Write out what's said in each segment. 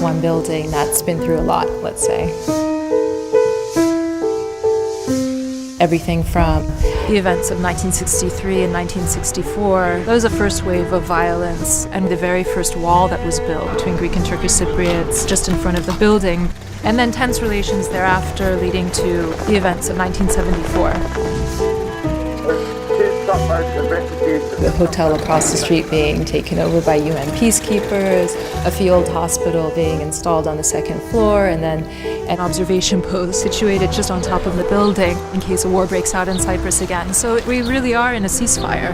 one building that's been through a lot, let's say. Everything from the events of 1963 and 1964, that was the first wave of violence, and the very first wall that was built between Greek and Turkish Cypriots just in front of the building, and then tense relations thereafter leading to the events of 1974. The hotel across the street being taken over by UN peacekeepers, a field hospital being installed on the second floor, and then an observation post situated just on top of the building in case a war breaks out in Cyprus again. So we really are in a ceasefire.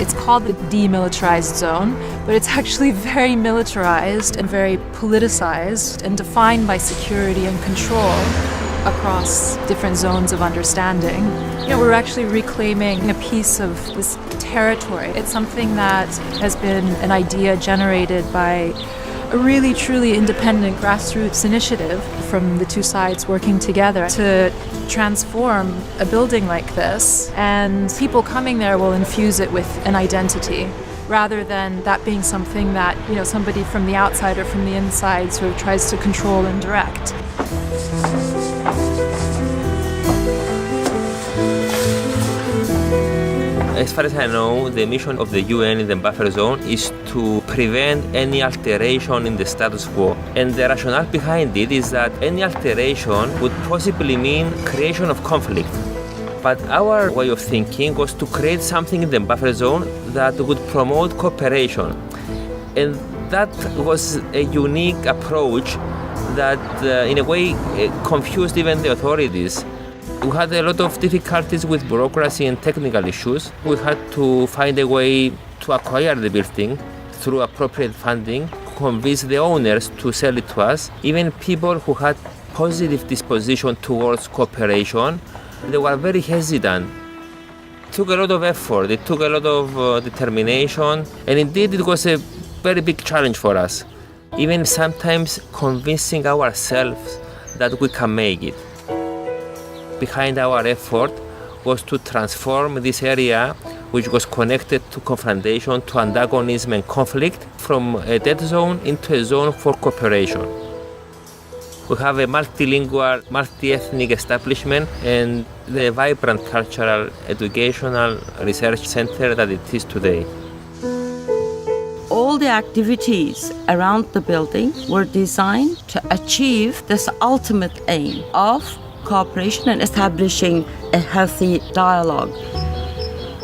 It's called the demilitarized zone, but it's actually very militarized and very politicized and defined by security and control across different zones of understanding. We're actually reclaiming a piece of this territory. It's something that has been an idea generated by a really truly independent grassroots initiative from the two sides working together to transform a building like this, and people coming there will infuse it with an identity rather than that being something that somebody from the outside or from the inside sort of tries to control and direct. As far as I know, the mission of the UN in the buffer zone is to prevent any alteration in the status quo. And the rationale behind it is that any alteration would possibly mean creation of conflict. But our way of thinking was to create something in the buffer zone that would promote cooperation. And that was a unique approach that, in a way, confused even the authorities. We had a lot of difficulties with bureaucracy and technical issues. We had to find a way to acquire the building through appropriate funding, convince the owners to sell it to us. Even people who had positive disposition towards cooperation, they were very hesitant. It took a lot of effort, it took a lot of determination, and indeed it was a very big challenge for us. Even sometimes convincing ourselves that we can make it. Behind our effort was to transform this area, which was connected to confrontation, to antagonism and conflict, from a dead zone into a zone for cooperation. We have a multilingual, multi-ethnic establishment and the vibrant cultural, educational research center that it is today. All the activities around the building were designed to achieve this ultimate aim of cooperation and establishing a healthy dialogue.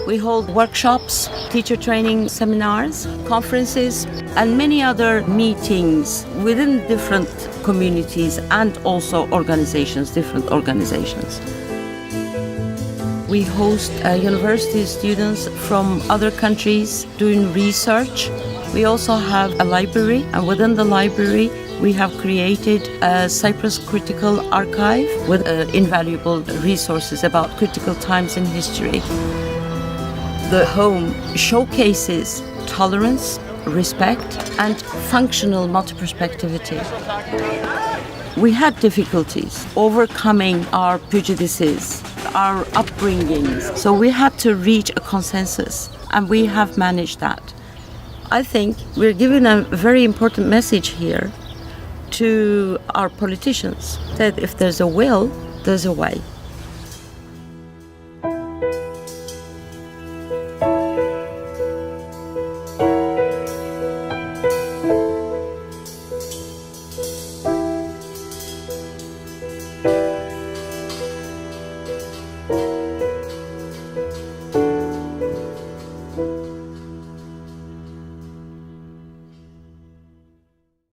We hold workshops, teacher training seminars, conferences, and many other meetings within different communities and also organizations, different organizations. We host university students from other countries doing research. We also have a library, and within the library we have created a Cyprus Critical Archive with invaluable resources about critical times in history. The home showcases tolerance, respect, and functional multi-perspectivity. We had difficulties overcoming our prejudices, our upbringings, so we had to reach a consensus, and we have managed that. I think we're giving a very important message here to our politicians, that if there's a will, there's a way.